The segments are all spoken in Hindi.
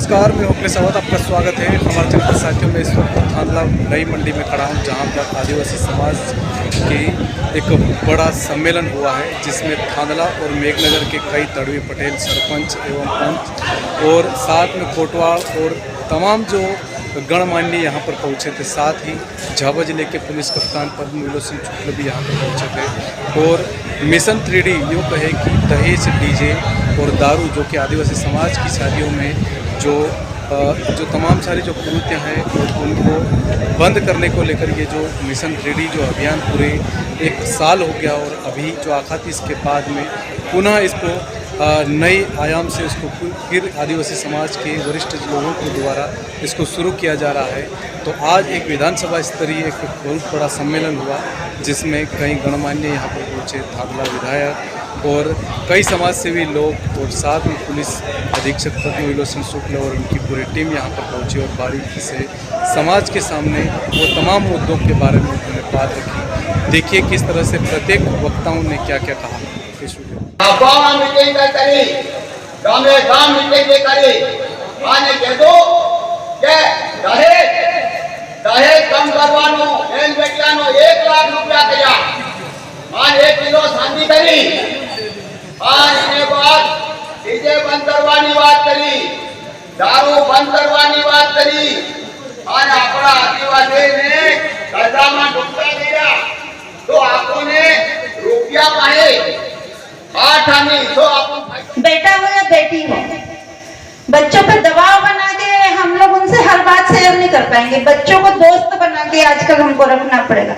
नमस्कार, मैं होपले सावत, आपका स्वागत है हमारे चैनल पर। साथियों, मैं इस वक्त थानला नई मंडी में खड़ा हूं, जहां पर आदिवासी समाज की एक बड़ा सम्मेलन हुआ है, जिसमें थानला और मेघनगर के कई तड़वी पटेल, सरपंच एवं पंच और साथ में कोटवाड़ और तमाम जो गणमान्य यहाँ पर पहुँचे थे। साथ ही झाबुआ जिले के पुलिस कप्तान पद्मविलोचन सिंह शुक्ल भी यहाँ पर पहुँचे थे। और मिशन 3D यूँ कहे कि दहेज, डीजे और दारू, जो कि आदिवासी समाज की शादियों में जो तमाम सारी जो कुरीतियाँ हैं उनको बंद करने को लेकर ये जो मिशन 3D जो अभियान पूरे 1 साल हो गया, और अभी जो आखिर इसके बाद में पुनः इसको नए आयाम से इसको फिर आदिवासी समाज के वरिष्ठ लोगों के द्वारा इसको शुरू किया जा रहा है। तो आज एक विधानसभा स्तरीय एक बहुत बड़ा सम्मेलन हुआ, जिसमें कई गणमान्य यहाँ पर पहुँचे, थानला विधायक और कई समाजसेवी लोग और साथ में पुलिस अधीक्षक पद्मविलोचन सिंह शुक्ल और उनकी पूरी टीम यहाँ पर पहुँची और बारीकी से समाज के सामने वो तमाम मुद्दों के बारे में उन्होंने बात रखी। देखिए किस तरह से प्रत्येक वक्ताओं ने क्या क्या कहा। गाम मीटिंग करे आने कह दो के दहेज कम करवानो बेन बेटियानो 1 लाख रुपया कया आज 1 किलो शादी करी। आज इने बाद डीजे बंद करवानी बात करी, दारू बंद करवानी बात करी। आज अपना आदिवासी ने कर्जा में डूबता गया तो आपने रुपया पाए बेटा हो या बेटी हो, बच्चों पर दबाव बना के हम लोग उनसे हर बात शेयर नहीं कर पाएंगे। बच्चों को दोस्त बना के आजकल हमको रखना पड़ेगा,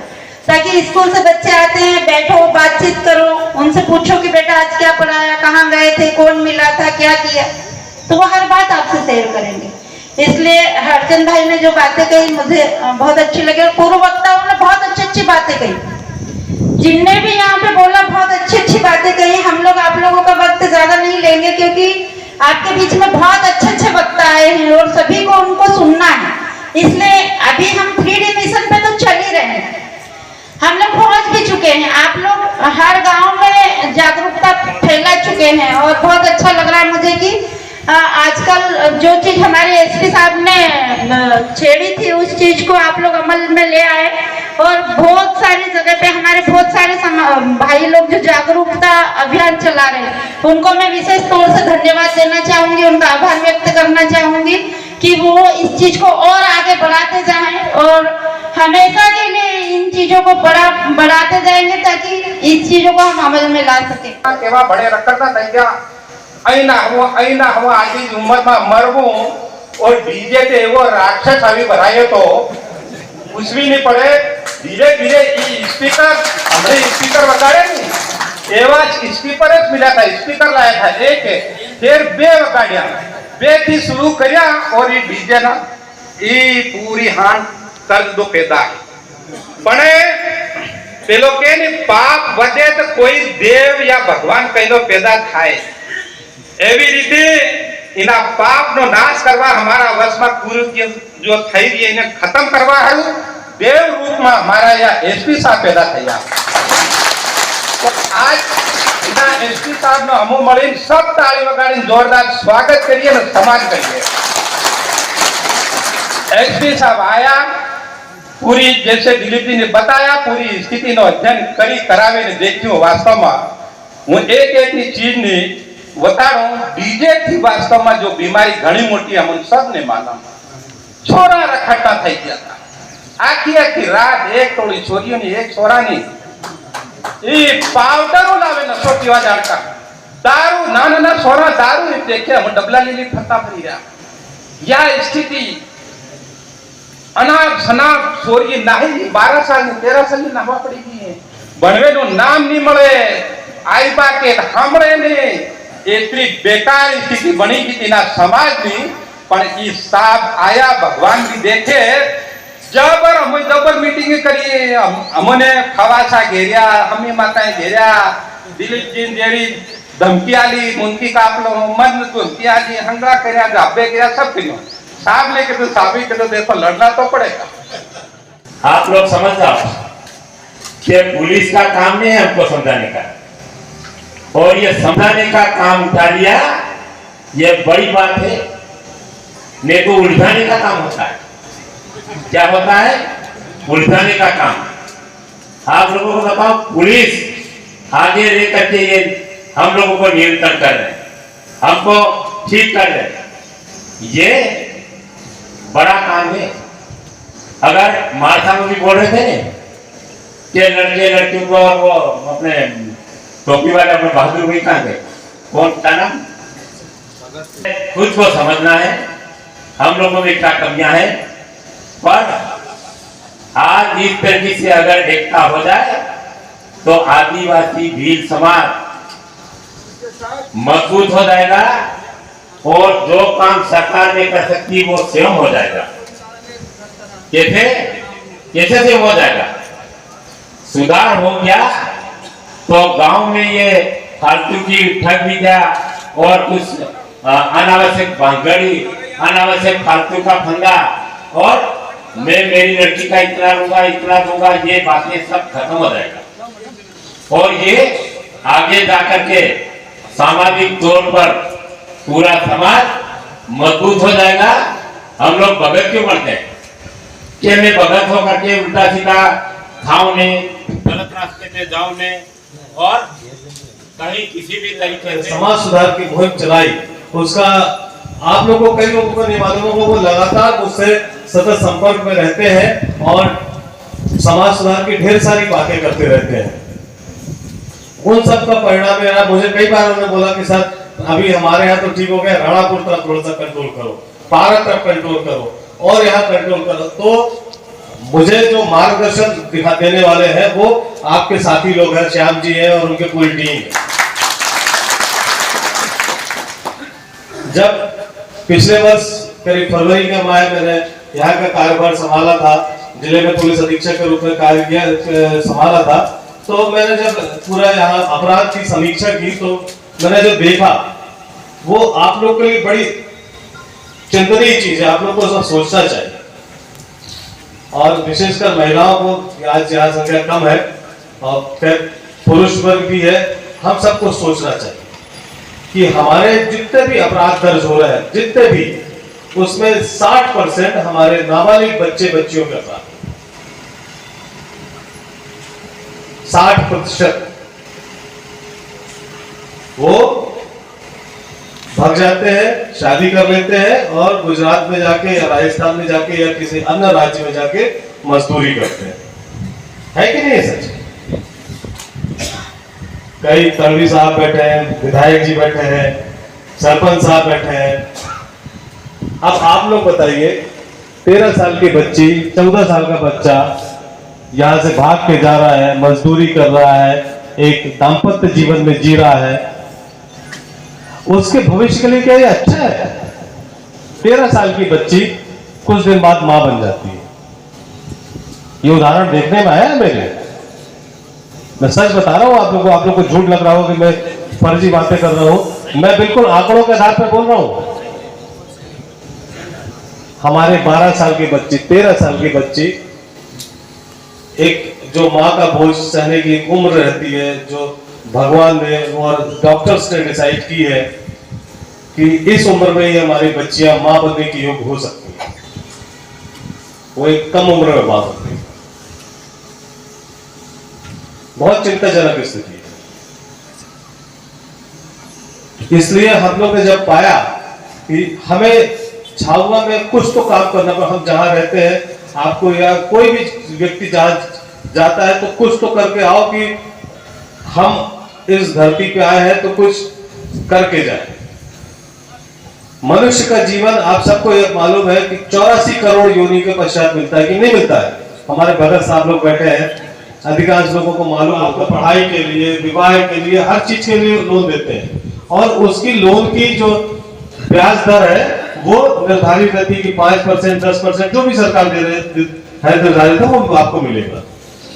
ताकि स्कूल से बच्चे आते हैं, बैठो बातचीत करो, उनसे पूछो कि बेटा आज क्या पढ़ाया, कहाँ गए थे, कौन मिला था, क्या किया, तो वो हर बात आपसे शेयर करेंगे। इसलिए हरचंद भाई ने जो बातें कही मुझे बहुत अच्छी लगी, और पूर्व वक्ताओं ने बहुत अच्छी अच्छी बातें कही, जिनने भी यहाँ पे बोला बहुत अच्छी अच्छी बातें कही। हम लोग आप लोगों का वक्त ज्यादा नहीं लेंगे, क्योंकि आपके बीच में बहुत अच्छे वक्ता आए हैं और सभी को उनको सुनना है। इसलिए अभी हम 3D मिशन पे तो चल ही रहे हैं, हम लोग पहुंच भी चुके हैं, आप लोग हर गांव में जागरूकता फैला चुके हैं। और बहुत अच्छा लग रहा है मुझे कि आजकल जो चीज हमारे एसपी साहब ने छेड़ी थी, उस चीज को आप लोग अमल में ले आए, और बहुत सारी जगह पे हमारे बहुत सारे भाई लोग जो जागरूकता अभियान चला रहे हैं, उनको मैं विशेष तौर से धन्यवाद देना चाहूंगी, उनका आभार व्यक्त करना चाहूंगी कि वो इस चीज को और आगे बढ़ाते जाएं और हमेशा के लिए इन चीजों को बढ़ाते जाएंगे, ताकि इस चीजों को हम अमल में ला सके। केवा बड़े रखता तैया अना हुआ आज की उम्र में मरवू और डीजे ते वो राक्षस अभी बनाए तो कुछ भी नहीं पड़े। धीरे धीरे स्पीकर हमने स्पीकर बगाड़े नहीं, एवज स्पीकर मिला था, स्पीकर लाया था एक, फिर बे बगाड़िया, बे थी शुरू करिया और ये डीजे ना ये पूरी हान कर दो पैदा पड़े। पेलो के ने पाप वधे तो कोई देव या भगवान कहलो पैदा थाय, एवी रीते इना पाप नो नाश करवा हमारा वश में पूरी जो थई रही है इन्हें खत्म करवा है देव रूप में हमारा या एसपी साहब पैदा थया। तो आज इना एसपी साहब नो हमो मळीने सब ताली वगाड़ी जोरदार स्वागत करिए और सम्मान करिए। एसपी साहब आया, पूरी जैसे दिलीप जी ने बताया पूरी स्थिति नो अध्ययन करी करावे ने देखियो। वास्तव में हूँ एक चीज ने बताड़ो, डीजे थी वास्तव में जो बीमारी घनी मोटी हम सब ने मालूम, छोरा रखटा थई गया था। आखी आखी रात एक टोली छोरियों ने एक छोरा ने ये पाउडर लावे न सोटीवा जाणका दारू नाना छोरा दारू ने देखे हम डबला लीली फटा पड़ी रहा। या स्थिति अनाप शनाप छोरी नहीं 12 साल ने 13 साल ने नहवा पड़ी गई है, बनवे नो नाम नहीं मळे, आई बा के हमरे ने इतनी बेकार स्थिति बनी की ना समाज की। पर इस साहब आया, भगवान भी देखे, जबर हम जबर मीटिंग करिए, हमने खवासा घेरिया, हमें माताएं घेरिया, दिलीप जी देरी धमकी आली, मुंकी कापलो, मन धमकी आली, हंगला करिया, जाबे करिया, सब करियो। साहब ने कहते साहब कहते देखो लड़ना तो पड़ेगा। आप लोग समझ जाओ कि पुलिस का काम नहीं है हमको समझाने का, और ये समझाने का काम उठा लिया, ये बड़ी बात है। नहीं तो उलझाने का काम होता है। क्या होता है? उलझाने का काम। आप लोगों को बताओ, पुलिस आगे रह करके ये हम लोगों को नियंत्रण कर रहे हैं, हमको ठीक कर रहे हैं, ये बड़ा काम है। अगर मार्था में भी बोल रहे थे कि लड़के लड़कियों को, और वो अपने टोपी वाले अपने बहादुर भाई कहाँ गए, कौन का नाम, खुद को समझना है हम लोगों में क्या कमियां हैं। पर आज इस तरीके से अगर एकता हो जाए तो आदिवासी भील समाज मजबूत हो जाएगा और जो काम सरकार नहीं कर सकती वो स्वयं हो जाएगा। कैसे कैसे से हो जाएगा? सुधार हो गया तो गांव में ये फालतू की ठग विद्या और कुछ अनावश्यक भागदौड़ी, अनावश्यक फालतू का फंदा और मैं मेरी लड़की का इतना दूंगा, ये बातें सब खत्म हो जाएगा। और ये आगे जाकर के सामाजिक तौर पर पूरा समाज मजबूत हो जाएगा। हम लोग भगत क्यों बनते हैं कि मैं भगत होकर के उल्टा सीधा खाऊं नहीं, गलत रास्ते पे जाऊं नहीं और कहीं किसी भी तरीके से समाज सुधार की मुहिम चलाई। उसका आप लोगों को, कई लोगों को नहीं मालूम होगा, वो लगातार उससे सतत संपर्क में रहते हैं और समाज सुधार की ढेर सारी बातें करते रहते हैं। उन सब का परिणाम है, मुझे कई बार उन्होंने बोला कि सर अभी हमारे यहाँ तो ठीक हो गया, राणापुर तरफ थोड़ा सा कंट्रोल करो, पारा तरफ कंट्रोल करो और यहाँ कंट्रोल करो। तो मुझे जो मार्गदर्शन दिखा देने वाले हैं वो आपके साथी लोग हैं, श्याम जी हैं और उनके पूरी टीम है। जब पिछले वर्ष करीब फरवरी के माह मैंने यहाँ का कार्यभार संभाला था, जिले में पुलिस अधीक्षक के रूप में कार्य संभाला था, तो मैंने जब पूरा यहाँ अपराध की समीक्षा की तो मैंने जो देखा वो आप लोग के लिए बड़ी चिंतनीय चीज है। आप लोग को सब सोचना चाहिए और विशेषकर महिलाओं को, आज यहाँ संख्या कम है और फिर पुरुष वर्ग भी है, हम सबको सोचना चाहिए कि हमारे जितने भी अपराध दर्ज हो रहे हैं, जितने भी, उसमें 60% हमारे नाबालिग बच्चे बच्चियों के अपराध, 60% वो भाग जाते हैं, शादी कर लेते हैं और गुजरात में जाके या राजस्थान में जाके या किसी अन्य राज्य में जाके मजदूरी करते हैं। है कि नहीं सच? कई तड़वी साहब बैठे हैं, विधायक जी बैठे हैं, सरपंच साहब बैठे हैं। अब आप लोग बताइए, 13 साल की बच्ची, 14 साल का बच्चा यहां से भाग के जा रहा है, मजदूरी कर रहा है, एक दाम्पत्य जीवन में जी रहा है, उसके भविष्य के लिए क्या ये अच्छा है? 13 साल की बच्ची कुछ दिन बाद मां बन जाती है। ये उदाहरण देखने में आया है मेरे, मैं सच बता रहा हूं आप लोगों को। आप लोग को झूठ लग रहा हो कि मैं फर्जी बातें कर रहा हूं, मैं बिल्कुल आंकड़ों के आधार पर बोल रहा हूं। हमारे 12 साल की बच्ची, 13 साल की बच्ची, एक जो मां का बोझ सहने की उम्र रहती है, जो भगवान ने और डॉक्टर्स ने डिसाइड की है कि इस उम्र में ही हमारी बच्चियां मां बनने की योग्य हो सकती है, वो एक कम उम्र में मां बनती है। बहुत चिंताजनक स्थिति है। इसलिए हम लोग ने जब पाया कि हमें झाबुआ में कुछ तो काम करना पड़ा, हम जहां रहते हैं, आपको या कोई भी व्यक्ति जहां जाता है तो कुछ तो करके आओ कि हम इस धरती पे आए हैं तो कुछ करके जाए। मनुष्य का जीवन आप सबको यह मालूम है कि 84 करोड़ योनि के पश्चात मिलता है कि नहीं मिलता है। हमारे भगत साहब लोग बैठे हैं, अधिकांश लोगों को मालूम होगा, पढ़ाई के लिए, विवाह के लिए, हर चीज के लिए लोन देते हैं और उसकी लोन की जो ब्याज दर है वो निर्धारित रहती है कि 5%, 10%, जो भी सरकार दे रहे है निर्धारित है, वो आपको मिलेगा।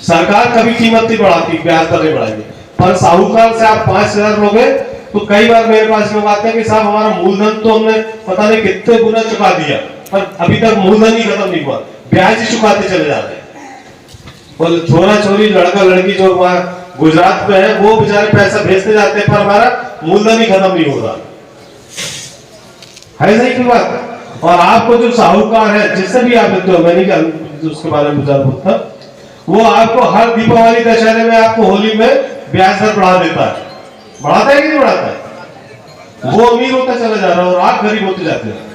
सरकार कभी कीमत नहीं बढ़ाती, ब्याज दर नहीं बढ़ाएगी। पर साहूकार से आप 5,000 लोगे तो कई बार मेरे पास लोग आते हैं कि साहब हमारा मूलधन तो हमने पता नहीं कितने गुना चुका दिया, पर अभी तक मूलधन ही खत्म नहीं हुआ, ब्याज ही चुकाते चले जा रहे हैं। और छोरा छोरी, लड़का लड़की जो वहाँ गुजरात में है, वो बेचारे पैसा भेजते जाते हैं पर हमारा मूलधन ही खत्म नहीं हो रहा है। सही की बात? और आपको जो साहूकार है जिससे भी आप मिलते हो, मैंने क्या उसके बारे में विचार बोलता, वो आपको हर दीपावली दशहरे में आपको होली में ब्याज दर बढ़ा देता है। बढ़ाता है कि नहीं बढ़ाता है? वो अमीर होता चला जा रहा है और आप गरीब होते जाते हैं।